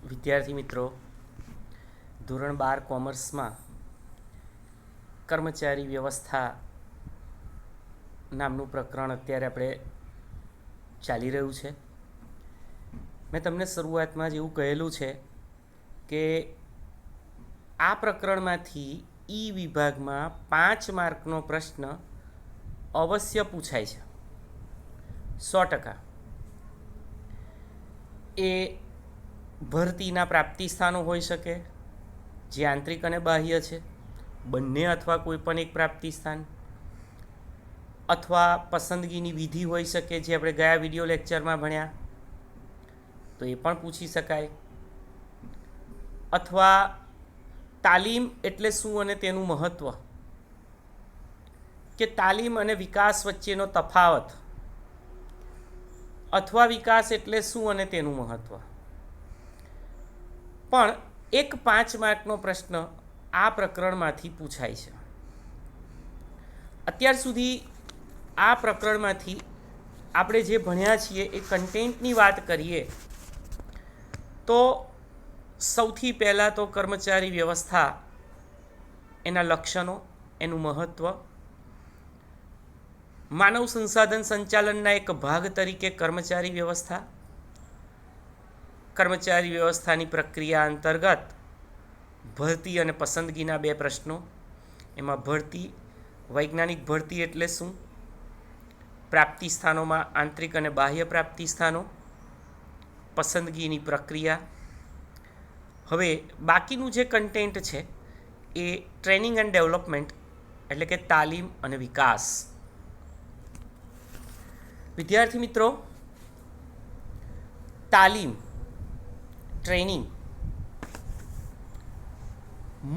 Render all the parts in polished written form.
વિદ્યાર્થી મિત્રો, ધોરણ 12 કોમર્સમાં કર્મચારી વ્યવસ્થા નામનું પ્રકરણ અત્યારે આપણે ચાલી રહ્યું છે. મેં તમને શરૂઆતમાં જ એવું કહેલું છે કે આ પ્રકરણમાંથી ઈ વિભાગમાં 5 માર્કનો પ્રશ્ન અવશ્ય પૂછાય છે, 100%. એ ભરતીના પ્રાપ્તિ સ્થાનો હોઈ શકે, જે આંતરિક અને બાહ્ય છે, બંને અથવા કોઈ પણ એક પ્રાપ્તિ સ્થાન, અથવા પસંદગીની વિધિ હોઈ શકે, જે આપણે ગયા વિડીયો લેક્ચરમાં ભણ્યા, તો એ પણ પૂછી શકાય. અથવા તાલીમ એટલે શું અને તેનું મહત્ત્વ, કે તાલીમ અને વિકાસ વચ્ચેનો તફાવત, અથવા વિકાસ એટલે શું અને તેનું મહત્ત્વ. પણ એક 5 માર્કનો પ્રશ્ન આ પ્રકરણમાંથી પૂછાય છે. અત્યાર સુધી આ પ્રકરણમાંથી આપણે જે ભણ્યા છીએ એ કન્ટેન્ટની વાત કરીએ તો સૌથી પહેલાં તો કર્મચારી વ્યવસ્થા, એના લક્ષણો, એનું મહત્ત્વ, માનવ સંસાધન સંચાલનના એક ભાગ તરીકે કર્મચારી વ્યવસ્થા, કર્મચારી વ્યવસ્થાની પ્રક્રિયા અંતર્ગત ભરતી અને પસંદગીના 2 પ્રશ્નો. એમાં ભરતી, વૈજ્ઞાનિક ભરતી એટલે શું, પ્રાપ્તિ સ્થાનોમાં આંતરિક અને બાહ્ય પ્રાપ્તિ સ્થાનો, પસંદગીની પ્રક્રિયા. હવે બાકીનું જે કન્ટેન્ટ છે એ ટ્રેનિંગ એન્ડ ડેવલપમેન્ટ એટલે કે તાલીમ અને વિકાસ. વિદ્યાર્થી મિત્રો, તાલીમ, training,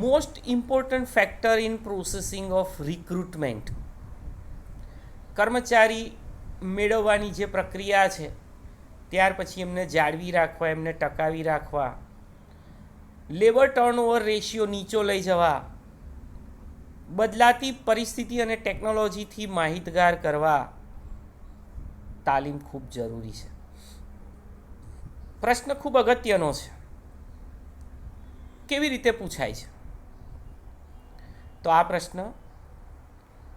most important factor in processing of recruitment. કર્મચારી મેળવવાની જે પ્રક્રિયા છે, ત્યાર પછી એમને જાળવી રાખવા, એમને ટકાવી રાખવા, લેબર ટર્નઓવર રેશિયો નીચો લઈ જવા, બદલાતી પરિસ્થિતિ અને ટેકનોલોજીથી માહિતગાર કરવા, તાલીમ ખૂબ જરૂરી છે. પ્રશ્ન ખૂબ અગત્યનો છે. કેવી રીતે પૂછાય છે? તો આ પ્રશ્ન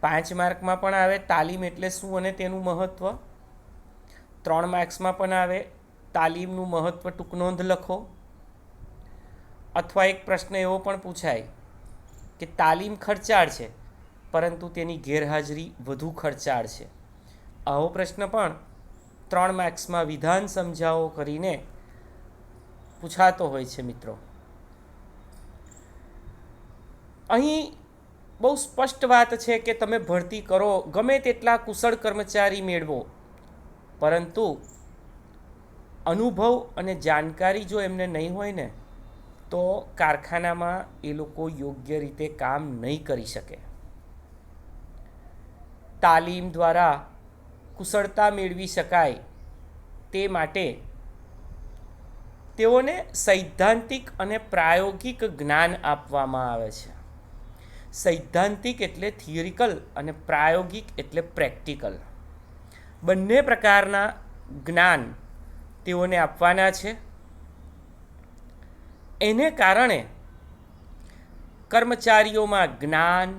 5 માર્કમાં પણ આવે, તાલીમ એટલે શું અને તેનું મહત્ત્વ. 3 માર્ક્સમાં પણ આવે, તાલીમનું મહત્ત્વ ટૂંક નોંધ લખો. અથવા એક પ્રશ્ન એવો પણ પૂછાય કે તાલીમ ખર્ચાળ છે પરંતુ તેની ગેરહાજરી વધુ ખર્ચાળ છે. આવો પ્રશ્ન પણ 3 માર્ક્સમાં વિધાન સમજાવો કરીને પૂછાતો હોય છે. મિત્રો, અહીં બહુ સ્પષ્ટ વાત છે કે તમે ભરતી કરો, ગમે તેટલા કુશળ કર્મચારી મેળવો, પરંતુ અનુભવ અને જાણકારી જો એમને નહીં હોય ને, તો કારખાનામાં એ લોકો યોગ્ય રીતે કામ નહીં કરી શકે. તાલીમ દ્વારા કુશળતા મેળવી શકાય તે માટે તેઓને સૈદ્ધાંતિક અને પ્રાયોગિક જ્ઞાન આપવામાં આવે છે. સૈદ્ધાંતિક એટલે થિયરિકલ અને પ્રાયોગિક એટલે પ્રેક્ટિકલ. બંને પ્રકારના જ્ઞાન તેઓને આપવાના છે. એને કારણે કર્મચારીઓમાં જ્ઞાન,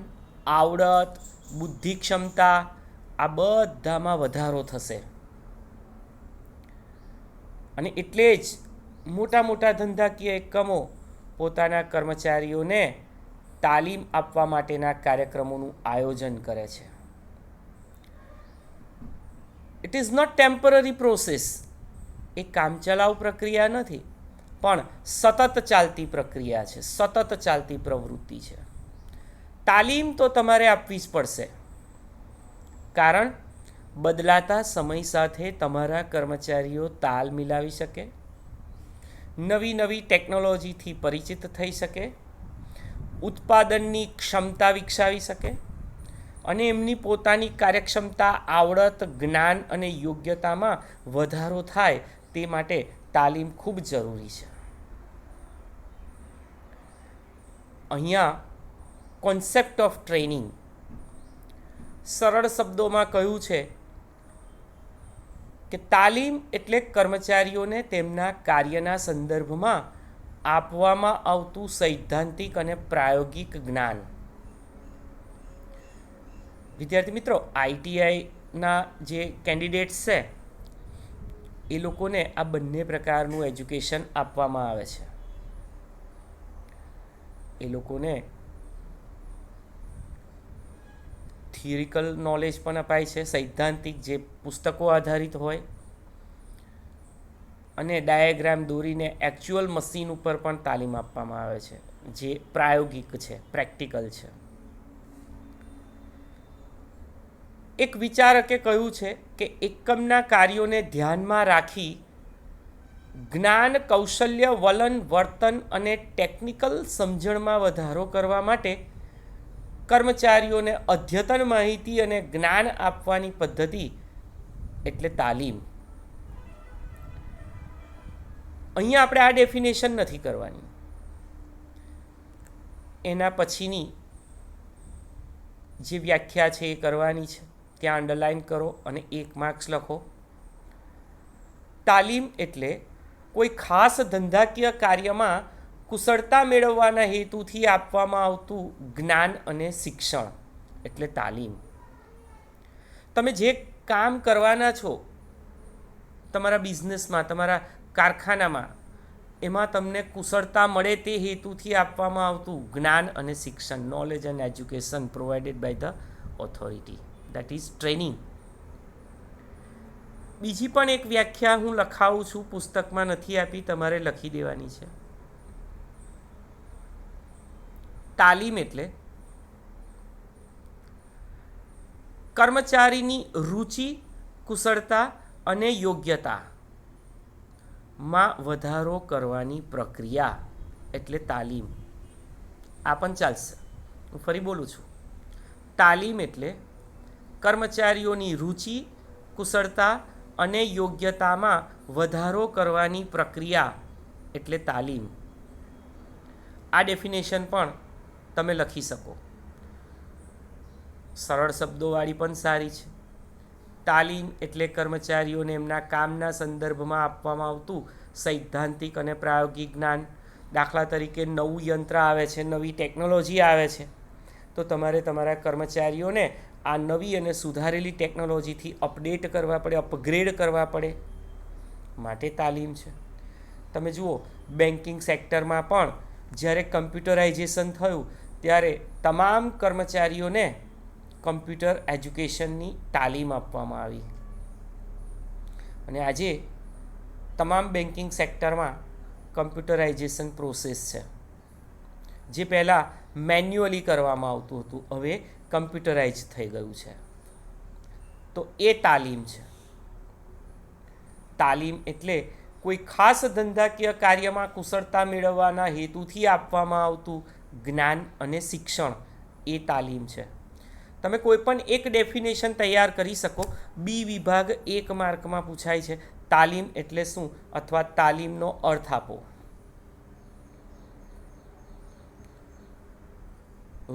આવડત, બુદ્ધિ ક્ષમતા આ બધામાં વધારો થશે. અને એટલે જ મોટા મોટા ધંધાકીય એકમો પોતાના કર્મચારીઓને તાલીમ આપવા માટેના કાર્યક્રમોનું આયોજન કરે છે. It is not temporary process. એ કામચલાઉ પ્રક્રિયા નથી, પણ સતત ચાલતી પ્રક્રિયા છે, સતત ચાલતી પ્રવૃત્તિ છે. તાલીમ તો તમારે આપવી જ પડશે, કારણ બદલાતા સમય સાથે તમારા કર્મચારીઓ તાલ મિલાવી શકે, નવી નવી ટેકનોલોજીથી પરિચિત થઈ શકે, ઉત્પાદનની ક્ષમતા વિકસાવી શકે અને એમની પોતાની કાર્યક્ષમતા, આવડત, જ્ઞાન અને યોગ્યતામાં વધારો થાય તે માટે તાલીમ ખૂબ જરૂરી છે. અહીંયા કોન્સેપ્ટ ઓફ ટ્રેનિંગ સરળ શબ્દોમાં કહ્યું છે કે તાલીમ એટલે કર્મચારીઓને તેમના કાર્યના સંદર્ભમાં આપવામાં આવતું સૈદ્ધાંતિક અને પ્રાયોગિક જ્ઞાન. વિદ્યાર્થી મિત્રો, આઈટીઆઈના જે કેન્ડિડેટ્સ છે એ લોકોને આ બંને પ્રકારનું એજ્યુકેશન આપવામાં આવે છે. એ લોકોને થિયરિકલ નોલેજ પણ અપાય છે, સૈદ્ધાંતિક જે પુસ્તકો આધારિત હોય, અને ડાયાગ્રામ દોરીને એકચ્યુઅલ મશીન ઉપર પણ તાલીમ આપવામાં આવે છે, જે પ્રાયોગિક છે, પ્રેક્ટિકલ છે. એક વિચારકે કહ્યું છે કે એકમના કાર્યોને ધ્યાનમાં રાખી જ્ઞાન, કૌશલ્ય, વલણ, વર્તન અને ટેકનિકલ સમજણમાં વધારો કરવા માટે કર્મચારીઓને અદ્યતન માહિતી અને જ્ઞાન આપવાની પદ્ધતિ એટલે તાલીમ. અહીંયા આપણે આ ડેફિનેશન નથી કરવાની, એના પછીની જે વ્યાખ્યા છે એ કરવાની છે. ત્યાં અંડરલાઇન કરો અને 1 માર્ક્સ લખો. તાલીમ એટલે કોઈ ખાસ ધંધાકીય કાર્યમાં કુશળતા મેળવવાના હેતુથી આપવામાં આવતું જ્ઞાન અને શિક્ષણ એટલે તાલીમ. તમે જે કામ કરવાના છો તમારા બિઝનેસમાં, તમારા કારખાનામાં, એમાં તમને કુશળતા મળે તે હેતુથી આપવામાં આવતું જ્ઞાન અને શિક્ષણ, knowledge and education provided by the authority, that is training. બીજી પણ એક વ્યાખ્યા હું લખાવું છું, પુસ્તકમાં નથી આપી, તમારે લખી દેવાની છે. તાલીમ એટલે કર્મચારીની રુચિ, કુશળતા અને યોગ્યતામાં વધારો કરવાની પ્રક્રિયા એટલે તાલીમ. આ પણ ચાલશે, હું ફરી બોલું છું. તાલીમ એટલે કર્મચારીઓની રુચિ, કુશળતા અને યોગ્યતામાં વધારો કરવાની પ્રક્રિયા એટલે તાલીમ. આ ડેફિનેશન પણ તમે લખી શકો. સરળ શબ્દોવાળી પણ સારી છે. તાલીમ એટલે કર્મચારીઓને એમના કામના સંદર્ભમાં આપવામાં આવતું સૈદ્ધાંતિક અને પ્રાયોગિક જ્ઞાન. દાખલા તરીકે નવું યંત્ર આવે છે, નવી ટેકનોલોજી આવે છે, તો તમારે તમારા કર્મચારીઓને આ નવી અને સુધારેલી ટેકનોલોજીથી અપડેટ કરવા પડે, અપગ્રેડ કરવા પડે, માટે તાલીમ છે. તમે જુઓ, બેન્કિંગ સેક્ટરમાં પણ જ્યારે કમ્પ્યુટરાઇઝેશન થયું ત્યારે તમામ કર્મચારીઓને કમ્પ્યુટર એજ્યુકેશનની તાલીમ આપવામાં આવી. અને આજે તમામ બેન્કિંગ સેક્ટરમાં કમ્પ્યુટરાઇઝેશન પ્રોસેસ છે. જે પહેલાં મેન્યુઅલી કરવામાં આવતું હતું, હવે કમ્પ્યુટરાઇઝ થઈ ગયું છે. તો એ તાલીમ છે. તાલીમ એટલે કોઈ ખાસ ધંધાકીય કાર્યમાં કુશળતા મેળવવાના હેતુથી આપવામાં આવતું જ્ઞાન અને શિક્ષણ, એ તાલીમ છે. તમે કોઈ પણ એક ડેફિનેશન તૈયાર કરી શકો. બી વિભાગ 1 માર્કમાં પૂછાય છે, તાલીમ એટલે શું, અથવા તાલીમનો અર્થ આપો.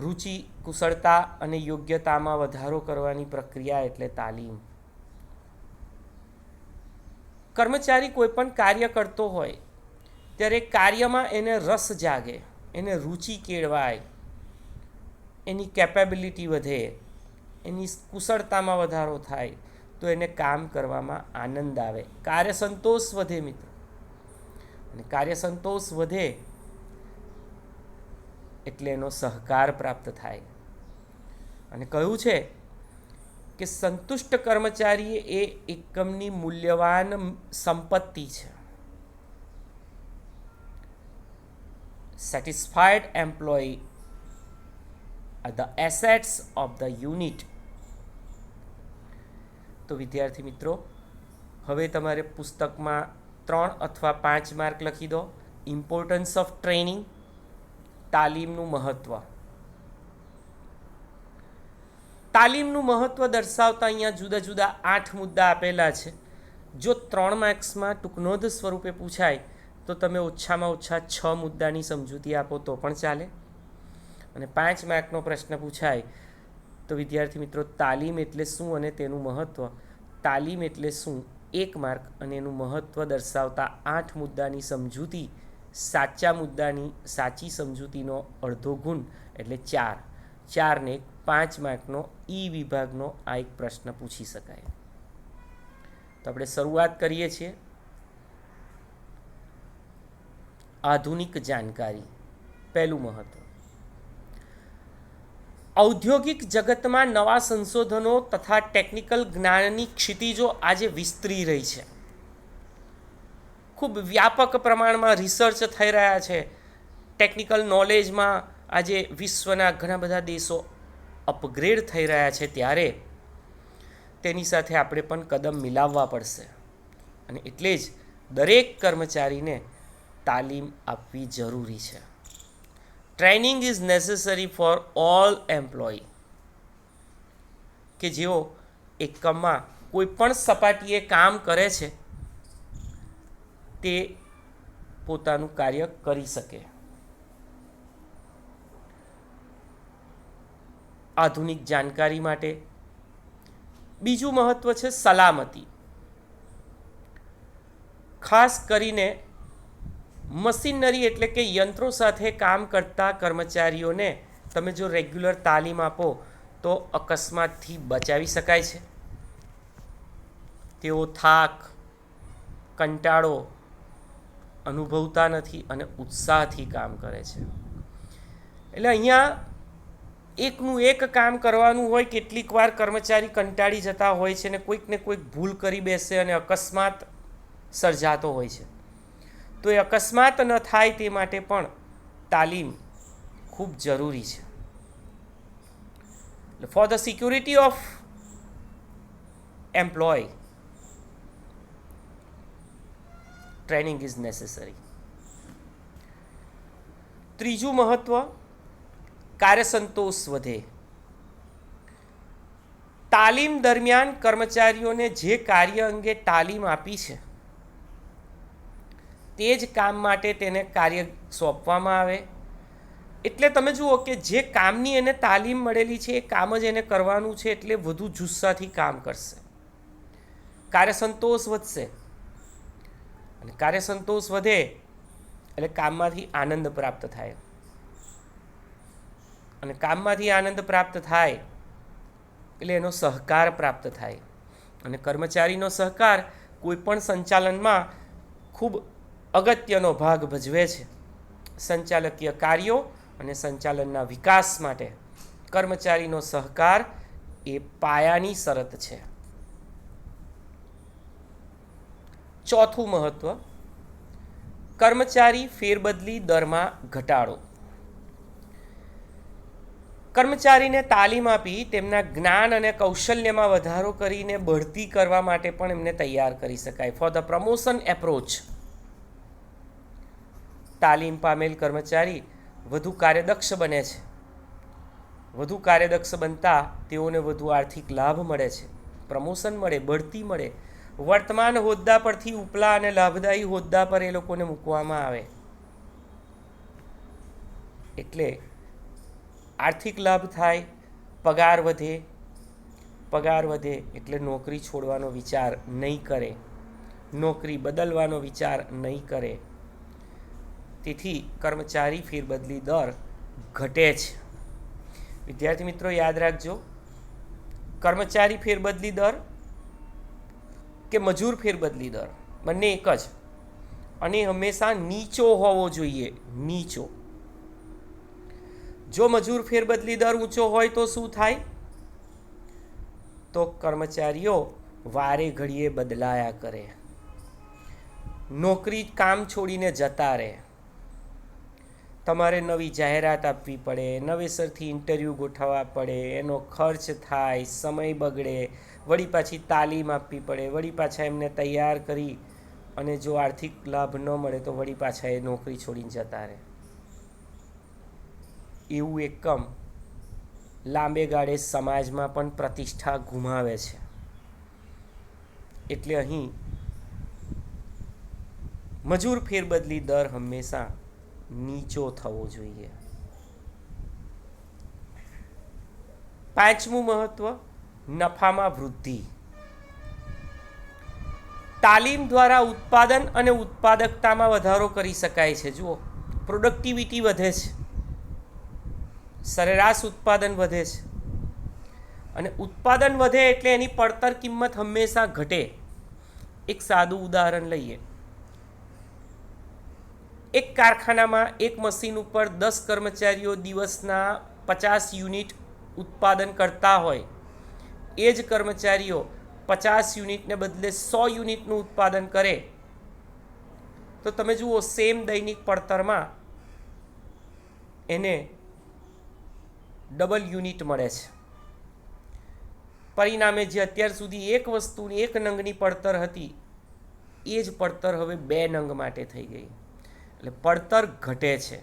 રુચિ, કુશળતા અને યોગ્યતામાં વધારો કરવાની પ્રક્રિયા એટલે તાલીમ. કર્મચારી કોઈ પણ કાર્ય કરતો હોય ત્યારે કાર્યમાં એને રસ જાગે, એને રુચિ કેળવાય, એની કેપેબિલિટી વધે, એની કુશળતામાં વધારો થાય, તો એને કામ કરવામાં આનંદ આવે, કાર્યસંતોષ વધે મિત્રો. અને કાર્યસંતોષ વધે એટલે એનો સહકાર પ્રાપ્ત થાય. અને કહ્યું છે કે સંતુષ્ટ કર્મચારી એ એકમની મૂલ્યવાન સંપત્તિ છે. Satisfied employee are the assets of the unit. તો વિદ્યાર્થી મિત્રો, હવે તમારે પુસ્તકમાં 3 અથવા 5 માર્ક લખી દો. ઇમ્પોર્ટન્સ ઓફ ટ્રેનિંગ, તાલીમનું મહત્ત્વ. તાલીમનું મહત્ત્વ દર્શાવતા અહીંયા જુદા જુદા 8 મુદ્દા આપેલા છે. જો 3 માર્ક્સમાં ટૂંકનોંધ સ્વરૂપે પૂછાય તો તમે ઓછામાં ઓછા 6 મુદ્દાની સમજૂતી આપો તો પણ ચાલે. અને 5 માર્કનો પ્રશ્ન પૂછાય તો વિદ્યાર્થી મિત્રો, તાલીમ એટલે શું અને તેનું મહત્ત્વ, તાલીમ એટલે શું 1 માર્ક અને એનું મહત્ત્વ દર્શાવતા 8 મુદ્દાની સમજૂતી સાચા મુદ્દાની સાચી સમજૂતીનો અડધો ગુણ એટલે 4. 4 ને 5 માર્કનો વિભાગનો આ એક પ્રશ્ન પૂછી શકાય. તો આપણે શરૂઆત કરીએ છીએ. આધુનિક જાણકારી. પહેલું મહત્વ, ઔદ્યોગિક જગતમાં નવા સંશોધનો તથા ટેકનિકલ જ્ઞાનની ક્ષિતિજો આજે વિસ્તરી રહી છે. ખૂબ વ્યાપક પ્રમાણમાં રિસર્ચ થઈ રહ્યા છે. ટેકનિકલ નોલેજમાં આજે વિશ્વના ઘણા બધા દેશો અપગ્રેડ થઈ રહ્યા છે, ત્યારે તેની સાથે આપણે પણ કદમ મિલાવવા પડશે. અને એટલે જ દરેક કર્મચારીને તાલીમ આપવી જરૂરી છે. Training is necessary for all employ, કે જેઓ એકમમાં કોઈ પણ સપાટીએ કામ કરે છે તે પોતાનું કાર્ય કરી શકે. આધુનિક જાણકારી માટે બીજું મહત્વ છે સલામતી. ખાસ કરીને મશીનરી એટલે કે યંત્રો સાથે કામ કરતા કર્મચારીઓને તમે જો રેગ્યુલર તાલીમ આપો તો અકસ્માતથી બચાવી શકાય છે. તેઓ થાક, કંટાળો અનુભવતા નથી અને ઉત્સાહથી કામ કરે છે. એટલે અહીંયા એકનું એક કામ કરવાનું હોય, કેટલીક વાર કર્મચારી કંટાળી જતા હોય છે ને કોઈક ભૂલ કરી બેસે અને અકસ્માત સર્જાતો હોય છે. તો એ અકસ્માત ન થાય તે માટે પણ તાલીમ ખૂબ જરૂરી છે. For the security of employ training is necessary. ત્રીજું મહત્વ, કાર્યસંતોષ વધે. તાલીમ દરમિયાન કર્મચારીઓને જે કાર્ય અંગે તાલીમ આપી છે તે જ કામ માટે તેને કાર્ય સોંપવામાં આવે. એટલે તમે જુઓ કે જે કામની એને તાલીમ મળેલી છે એ કામ જ એને કરવાનું છે, એટલે વધુ જુસ્સાથી કામ કરશે. કાર્યસંતોષ વધશે અને કાર્યસંતોષ વધે એટલે કામમાંથી આનંદ પ્રાપ્ત થાય અને કામમાંથી આનંદ પ્રાપ્ત થાય એટલે એનો સહકાર પ્રાપ્ત થાય. અને કર્મચારીનો સહકાર કોઈ પણ સંચાલનમાં ખૂબ અગત્યનો ભાગ ભજવે છે. સંચાલકીય કાર્યો અને સંચાલનના વિકાસ માટે કર્મચારીનો સહકાર એ પાયાની શરત છે. ચોથું મહત્વ, કર્મચારી ફેરબદલી દરમાં ઘટાડો. કર્મચારીને તાલીમ આપી તેમના જ્ઞાન અને કૌશલ્યમાં વધારો કરીને બઢતી કરવા માટે પણ એમને તૈયાર કરી શકાય. ફોર ધ પ્રમોશન એપ્રોચ, તાલીમ પામેલ કર્મચારી વધુ કાર્યદક્ષ બને છે. વધુ કાર્યદક્ષ બનતા તેઓને વધુ આર્થિક લાભ મળે છે, પ્રમોશન મળે, બઢતી મળે. વર્તમાન હોદ્દા પરથી ઉપલા અને લાભદાયી હોદ્દા પર એ લોકોને મૂકવામાં આવે. એટલે આર્થિક લાભ થાય, પગાર વધે. પગાર વધે એટલે નોકરી છોડવાનો વિચાર નહીં કરે, નોકરી બદલવાનો વિચાર નહીં કરે. તેથી કર્મચારી ફેરબદલી દર ઘટે છે. વિદ્યાર્થી મિત્રો યાદ રાખજો, કર્મચારી ફેરબદલી દર કે મજૂર ફેરબદલી દર બંને એક જ, અને હંમેશા નીચો હોવો જોઈએ. નીચો. જો મજૂર ફેરબદલી દર ઊંચો હોય તો શું થાય? તો કર્મચારીઓ વારે ઘડીએ બદલાયા કરે, નોકરી કામ છોડીને જતા રહે. તમારે નવી જાહેરાત આપવી પડે, નવેસરથી ઇન્ટરવ્યૂ ગોઠવવા પડે, એનો ખર્ચ થાય, સમય બગડે, વળી પાછી તાલીમ આપવી પડે, વળી પાછા એમને તૈયાર કરી અને જો આર્થિક લાભ ન મળે તો વળી પાછા એ નોકરી છોડીને જતા રહે. એવું એકમ લાંબે ગાળે સમાજમાં પણ પ્રતિષ્ઠા ગુમાવે છે. એટલે અહીં મજૂર ફેરબદલી દર હંમેશા નીચો થવો જોઈએ. પાંચમું મહત્વ, નફામાં વૃદ્ધિ. તાલીમ દ્વારા ઉત્પાદન અને ઉત્પાદકતામાં વધારો કરી શકાય છે. જુઓ, પ્રોડક્ટિવિટી વધે છે, સરેરાશ ઉત્પાદન વધે છે, અને ઉત્પાદન વધે એટલે એની પડતર કિંમત હંમેશા ઘટે. એક સાદું ઉદાહરણ લઈએ. એક કારખાનામાં એક મશીન ઉપર 10 કર્મચારીઓ દિવસના 50 યુનિટ ઉત્પાદન કરતા હોય, એ જ કર્મચારીઓ 50 યુનિટને બદલે 100 યુનિટનું ઉત્પાદન કરે તો તમે જુઓ સેમ દૈનિક પડતરમાં એને ડબલ યુનિટ મળે છે. પરિણામે જે અત્યાર સુધી એક વસ્તુની એક નંગની પડતર હતી એ જ પડતર હવે 2 નંગ માટે થઈ ગઈ. એટલે પડતર ઘટે છે,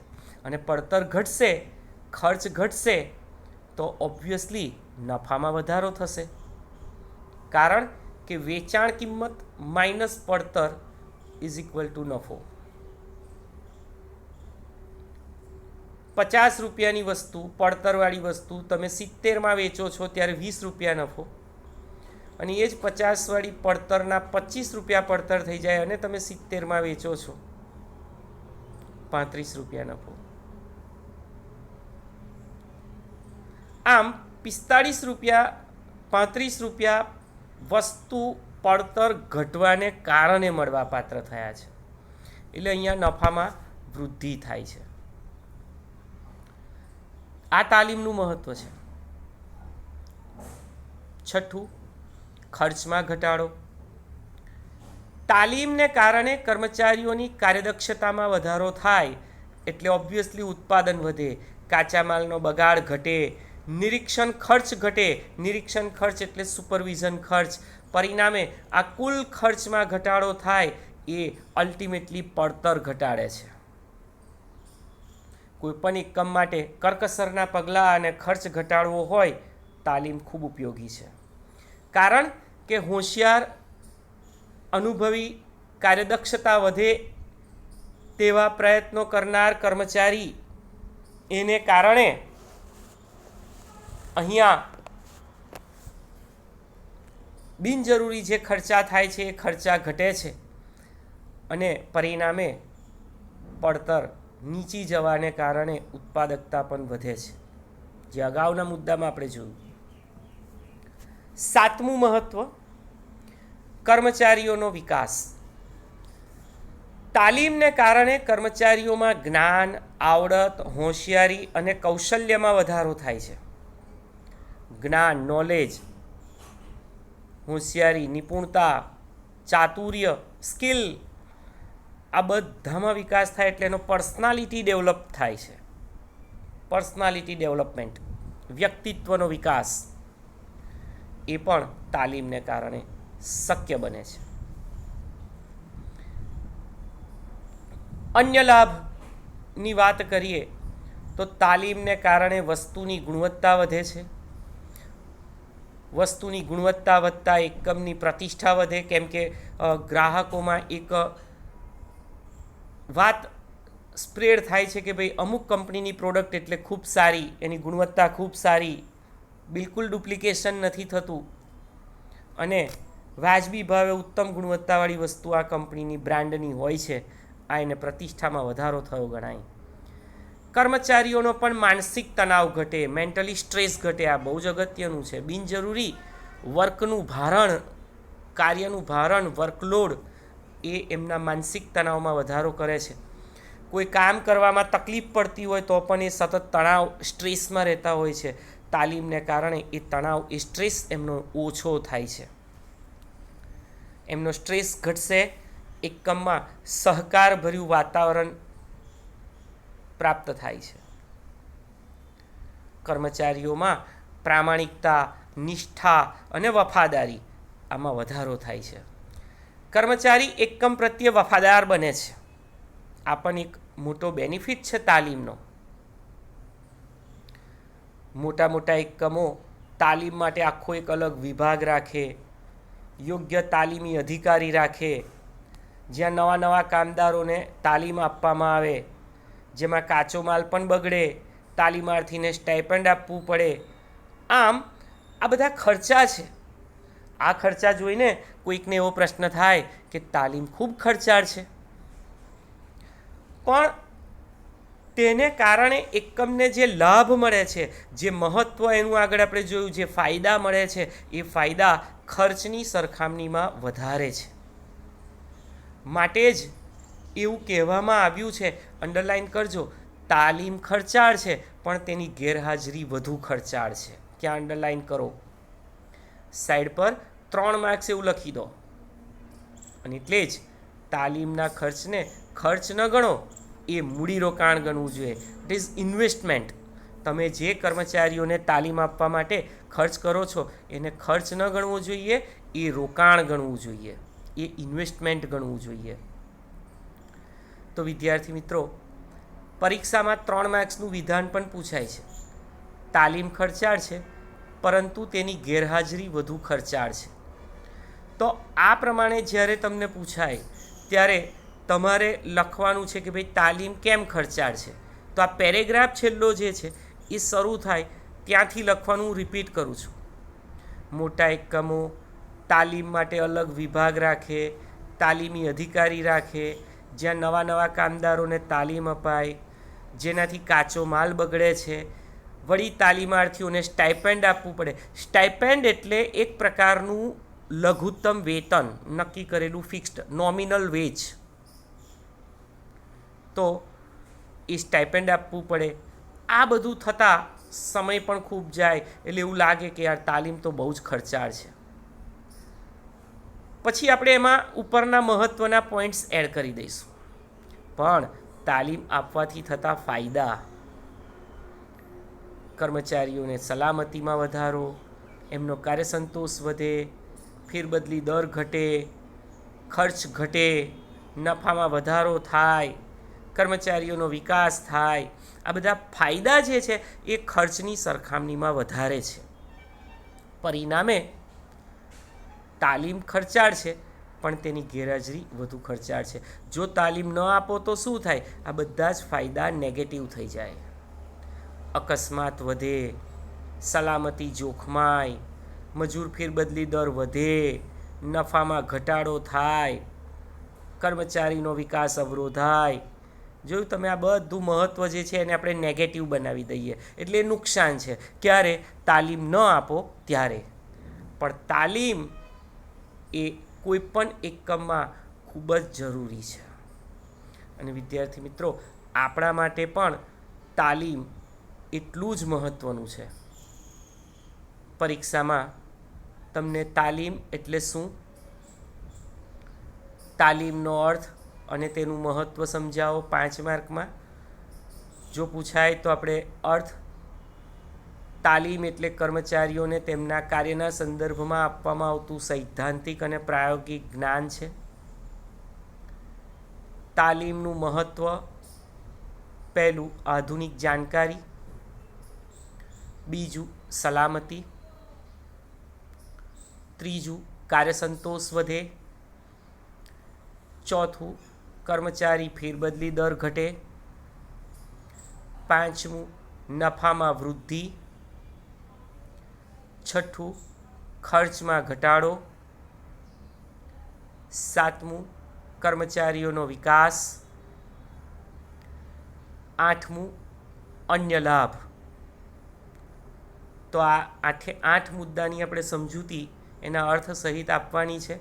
અને પડતર ઘટશે, ખર્ચ ઘટશે તો ઓબ્વિયસલી નફામાં વધારો થશે. કારણ કે વેચાણ કિંમત માઇનસ પડતર ઇઝ ઇક્વલ ટુ નફો. 50 રૂપિયાની વસ્તુ, પડતરવાળી વસ્તુ તમે 70માં વેચો છો ત્યારે 20 રૂપિયા નફો, અને એ જ 50 વાળી પડતરના 25 રૂપિયા પડતર થઈ જાય અને તમે 70માં વેચો છો 35 રૂપિયા નફો. આમ 45 રૂપિયા 35 રૂપિયા વસ્તુ પડતર ઘટવાને કારણે મળવાપાત્ર થયા છે. એટલે અહીંયા નફામાં વૃદ્ધિ થાય છે. આ તાલીમનું મહત્વ છે. છઠ્ઠું, ખર્ચમાં ઘટાડો. તાલીમને કારણે કર્મચારીઓની કાર્યદક્ષતામાં વધારો થાય એટલે ઓબ્વિયસલી ઉત્પાદન વધે, કાચા માલનો બગાડ ઘટે, નિરીક્ષણ ખર્ચ ઘટે. નિરીક્ષણ ખર્ચ એટલે સુપરવિઝન ખર્ચ. પરિણામે આ કુલ ખર્ચમાં ઘટાડો થાય એ અલ્ટિમેટલી પડતર ઘટાડે છે. કોઈપણ એકમ માટે કરકસરના પગલાં અને ખર્ચ ઘટાડવો હોય તાલીમ ખૂબ ઉપયોગી છે. કારણ કે હોશિયાર, અનુભવી, કાર્યદક્ષતા વધે તેવા પ્રયત્નો કરનાર કર્મચારી એને કારણે અહીંયા બિનજરૂરી જે ખર્ચા થાય છે એ ખર્ચા ઘટે છે, અને પરિણામે પડતર નીચી જવાને કારણે ઉત્પાદકતા પણ વધે છે, જે અગાઉના મુદ્દામાં આપણે જોયું. સાતમું મહત્વ, કર્મચારીઓનો વિકાસ. તાલીમને કારણે કર્મચારીઓમાં જ્ઞાન, આવડત, હોશિયારી અને કૌશલ્યમાં વધારો થાય છે. જ્ઞાન, નોલેજ, હોશિયારી, નિપુણતા, ચાતુર્ય, સ્કિલ, આ બધામાં વિકાસ થાય એટલે એનો પર્સનાલિટી ડેવલપ થાય છે. પર્સનાલિટી ડેવલપમેન્ટ, વ્યક્તિત્વનો વિકાસ, એ પણ તાલીમને કારણે શક્ય બને છે. અન્ય લાભની વાત કરીએ તો તાલીમને કારણે વસ્તુની ગુણવત્તા વધે છે. વસ્તુની ગુણવત્તા વધતા એકમની પ્રતિષ્ઠા વધે, કેમ કે ગ્રાહકોમાં એક વાત સ્પ્રેડ થાય છે કે ભાઈ અમુક કંપનીની પ્રોડક્ટ એટલે ખૂબ સારી, એની ગુણવત્તા ખૂબ સારી, બિલકુલ ડુપ્લિકેશન નથી થતું, અને વાજબી ભાવે ઉત્તમ ગુણવત્તાવાળી વસ્તુ આ કંપનીની બ્રાન્ડની હોય છે. આ એને પ્રતિષ્ઠામાં વધારો થયો ગણાય. કર્મચારીઓનો પણ માનસિક તણાવ ઘટે, મેન્ટલી સ્ટ્રેસ ઘટે. આ બહુ જ અગત્યનું છે. બિનજરૂરી વર્કનું ભારણ, કાર્યનું ભારણ, વર્કલોડ એ એમના માનસિક તણાવમાં વધારો કરે છે. કોઈ કામ કરવામાં તકલીફ પડતી હોય તો પણ એ સતત તણાવ, સ્ટ્રેસમાં રહેતા હોય છે. તાલીમને કારણે એ તણાવ, એ સ્ટ્રેસ એમનો ઓછો થાય છે. એમનો સ્ટ્રેસ ઘટશે, એકમમાં સહકારભર્યું વાતાવરણ પ્રાપ્ત થાય છે. કર્મચારીઓમાં પ્રામાણિકતા, નિષ્ઠા અને વફાદારી, આમાં વધારો થાય છે. કર્મચારી એકમ પ્રત્યે વફાદાર બને છે. આ પણ એક મોટો બેનિફિટ છે તાલીમનો. મોટા મોટા એકમો તાલીમ માટે આખો એક અલગ વિભાગ રાખે, યોગ્ય તાલીમી અધિકારી રાખે, જ્યાં નવા નવા કામદારોને તાલીમ આપવામાં આવે, જેમાં કાચો માલ પણ બગડે, તાલીમાર્થીને સ્ટાઇપન્ડ આપવું પડે. આમ આ બધા ખર્ચા છે, આ ખર્ચા જોઈને કોઈકને એવો પ્રશ્ન થાય કે તાલીમ ખૂબ ખર્ચાળ છે, પણ તેને કારણે એકમને જે લાભ મળે છે, જે મહત્ત્વ એનું આગળ આપણે જોયું, જે ફાયદા મળે છે, એ ફાયદા ખર્ચની સરખામણીમાં વધારે છે. માટે જ એવું કહેવામાં આવ્યું છે, અંડરલાઇન કરજો, તાલીમ ખર્ચાળ છે પણ તેની ગેરહાજરી વધુ ખર્ચાળ છે. ક્યાં અંડરલાઇન કરો? સાઈડ પર 3 માર્ક્સ એવું લખી દો. અને એટલે જ તાલીમના ખર્ચને ખર્ચ ન ગણો, એ મૂડીરોકાણ ગણવું જોઈએ. It is investment. તમે જે કર્મચારીઓને તાલીમ આપવા માટે ખર્ચ કરો છો એને ખર્ચ ન ગણવો જોઈએ, એ રોકાણ ગણવું જોઈએ, એ ઇન્વેસ્ટમેન્ટ ગણવું જોઈએ. તો વિદ્યાર્થી મિત્રો, પરીક્ષામાં 3 માર્ક્સનું વિધાન પણ પૂછાય છે. તાલીમ ખર્ચાળ છે પરંતુ તેની ગેરહાજરી વધુ ખર્ચાળ છે. તો આ પ્રમાણે જ્યારે તમને પૂછાય ત્યારે તમારે લખવાનું છે કે ભાઈ તાલીમ કેમ ખર્ચાળ છે. તો આ પેરેગ્રાફ છેલ્લો જે છે એ શરૂ થાય ત્યાંથી લખવાનું હું રિપીટ કરું છું. મોટા એકમો તાલીમ માટે અલગ વિભાગ રાખે, તાલીમી અધિકારી રાખે, જ્યાં નવા નવા કામદારોને તાલીમ અપાય, જેનાથી કાચો માલ બગડે છે. વળી તાલીમાર્થીઓને સ્ટાઇપેન્ડ આપવું પડે. સ્ટાઇપેન્ડ એટલે એક પ્રકારનું લઘુત્તમ વેતન, નક્કી કરેલું ફિક્સ્ડ નોમિનલ વેજ. તો એ સ્ટાઇપેન્ડ આપવું પડે. આ બધું થતાં સમય પણ ખૂબ જાય, એટલે એવું લાગે કે યાર તાલીમ તો બહુ જ ખર્ચાળ છે. પછી આપણે એમાં ઉપરના મહત્ત્વના પોઈન્ટ્સ એડ કરી દઈશું. પણ તાલીમ આપવાથી થતા ફાયદા: કર્મચારીઓને સલામતીમાં વધારો, એમનો કાર્યસંતોષ વધે, ફેરબદલી દર ઘટે, ખર્ચ ઘટે, નફામાં વધારો થાય, કર્મચારીઓનો વિકાસ થાય. આ બધા ફાયદા જે છે એ ખર્ચની સરખામણીમાં વધારે છે. પરિણામે તાલીમ ખર્ચાળ છે પણ તેની ગેરહાજરી વધુ ખર્ચાળ છે. જો તાલીમ ન આપો તો શું થાય? આ બધા જ ફાયદા નેગેટિવ થઈ જાય. અકસ્માત વધે, સલામતી જોખમાય, મજૂર ફેરબદલી દર વધે, નફામાં ઘટાડો થાય, કર્મચારીનો વિકાસ અવરોધાય. જોયું તમે? આ બધું મહત્ત્વ જે છે એને આપણે નેગેટિવ બનાવી દઈએ એટલે નુકસાન છે. ક્યારે? તાલીમ ન આપો ત્યારે. પણ તાલીમ એ કોઈપણ એકમમાં ખૂબ જ જરૂરી છે. અને વિદ્યાર્થી મિત્રો, આપણા માટે પણ તાલીમ એટલું જ મહત્ત્વનું છે. પરીક્ષામાં તમને તાલીમ એટલે શું, તાલીમનો અર્થ અને તેનું મહત્ત્વ સમજાવો 5 માર્કમાં. જો પૂછાય તો આપણે અર્થ: તાલીમ એટલે કર્મચારીઓને તેમના કાર્યના સંદર્ભમાં આપવામાં આવતું સૈદ્ધાંતિક અને પ્રાયોગિક જ્ઞાન છે. તાલીમનું મહત્ત્વ: પહેલું, આધુનિક જાણકારી; બીજું, સલામતી; ત્રીજું, કાર્યસંતોષ વધે; ચોથું, કર્મચારી ફેરબદલી દર ઘટે; પાંચમું, નફામાં વૃદ્ધિ; છઠ્ઠું, ખર્ચમાં ઘટાડો; સાતમું, કર્મચારીઓનો વિકાસ; આઠમું, અન્ય લાભ. તો આ 8 મુદ્દાની આપણે સમજૂતી એના અર્થ સહિત આપવાની છે.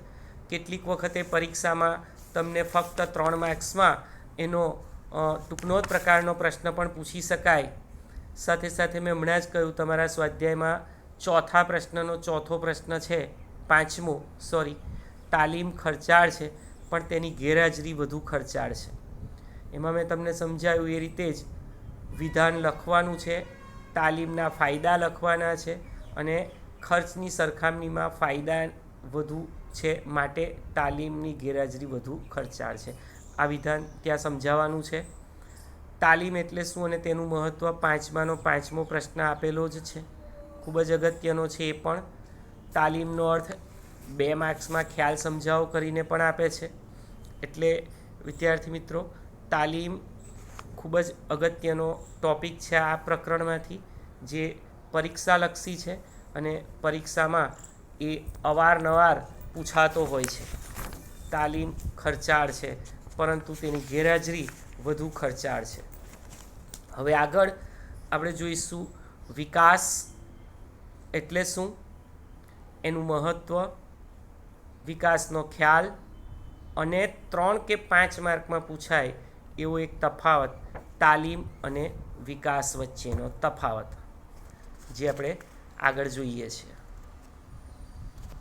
કેટલીક વખતે પરીક્ષામાં તમને ફક્ત 3 માર્ક્સમાં એનો ટૂંકનો જ પ્રકારનો પ્રશ્ન પણ પૂછી શકાય. સાથે સાથે મેં હમણાં જ કહ્યું, તમારા સ્વાધ્યાયમાં ચોથા પ્રશ્નનો ચોથો પ્રશ્ન છે, 5મો, તાલીમ ખર્ચાળ છે પણ તેની ગેરહાજરી વધુ ખર્ચાળ છે. એમાં મેં તમને સમજાવ્યું એ રીતે જ વિધાન લખવાનું છે, તાલીમના ફાયદા લખવાના છે અને ખર્ચની સરખામણીમાં ફાયદા વધુ છે માટે તાલીમની ગેરહાજરી વધુ ખર્ચાળ છે. આ વિધાન ત્યાં સમજાવવાનું છે. તાલીમ એટલે શું અને તેનું મહત્ત્વ 5માનો 5મો પ્રશ્ન આપેલો જ છે, ખૂબ જ અગત્યનો છે. એ પણ તાલીમનો અર્થ 2 માર્ક્સમાં ખ્યાલ સમજાવો કરીને પણ આપે છે. એટલે વિદ્યાર્થી મિત્રો, તાલીમ ખૂબ જ અગત્યનો ટૉપિક છે આ પ્રકરણમાંથી, જે પરીક્ષાલક્ષી છે અને પરીક્ષામાં એ અવારનવાર પૂછાતો હોય છે. તાલીમ ખર્ચાળ છે, પરંતુ તેની ગેરહાજરી વધુ ખર્ચાળ છે. હવે આગળ આપણે જોઈશું વિકાસ એટલે શું, એનું મહત્ત્વ, વિકાસનો ખ્યાલ અને 3 કે 5 માર્કમાં પૂછાય એવો એક તફાવત, તાલીમ અને વિકાસ વચ્ચેનો તફાવત, જે આપણે આગળ જોઈએ છીએ.